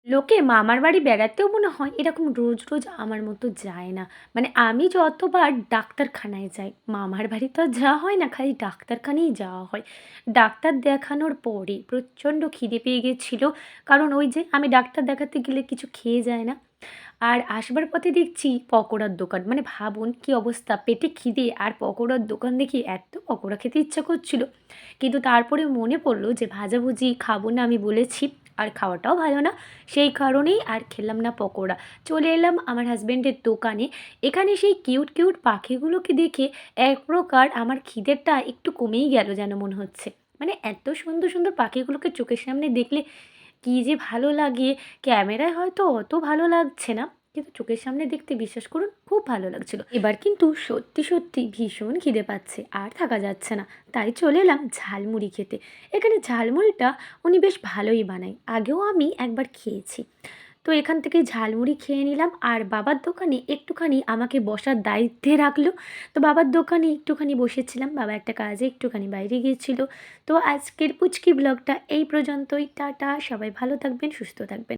লোকে মামার বাড়ি বেড়াতেও মনে হয় এরকম রোজ রোজ আমার মতো যায় না। মানে আমি যতবার ডাক্তারখানায় যাই, মামার বাড়ি তো আর যাওয়া হয় না, খালি ডাক্তারখানেই যাওয়া হয়। ডাক্তার দেখানোর পরে প্রচণ্ড খিদে পেয়ে গেছিলো, কারণ ওই যে আমি ডাক্তার দেখাতে গেলে কিছু খেয়ে যায় না। আর আসবার পথে দেখছি পকোড়ার দোকান, মানে ভাবুন কি অবস্থা, পেটে খিদে আর পকোড়ার দোকান দেখি এত পকোড়া খেতে ইচ্ছা করছিল। কিন্তু তারপরে মনে পড়লো যে ভাজাভুজি খাবো না আমি বলেছি, আর খাওয়াটাও ভালো না, সেই কারণেই আর খেলাম না পকোড়া। চলে এলাম আমার হাজব্যান্ডের দোকানে। এখানে সেই কিউট কিউট পাখিগুলোকে দেখে এক প্রকার আমার খিদেটা একটু কমেই গেল যেন মনে হচ্ছে। মানে এত সুন্দর সুন্দর পাখিগুলোকে চোখের সামনে দেখলে কী যে ভালো লাগে! ক্যামেরায় হয়তো অত ভালো লাগছে না, কিন্তু চোখের সামনে দেখতে বিশ্বাস করুন খুব ভালো লাগছিল। এবার কিন্তু সত্যি সত্যি ভীষণ খিদে পাচ্ছে, আর থাকা যাচ্ছে না। তাই চলে এলাম ঝালমুড়ি খেতে। এখানে ঝালমুড়িটা উনি বেশ ভালোই বানায়, আগেও আমি একবার খেয়েছি। তো এখান থেকে ঝালমুড়ি খেয়ে নিলাম, আর বাবার দোকানে একটুখানি আমাকে বসার দায়িত্বে রাখলো। তো বাবার দোকানে একটুখানি বসেছিলাম, বাবা একটা কাজে একটুখানি বাইরে গিয়েছিল। তো আজকের পুচকি ব্লগটা এই পর্যন্তই। টাটা, সবাই ভালো থাকবেন, সুস্থ থাকবেন।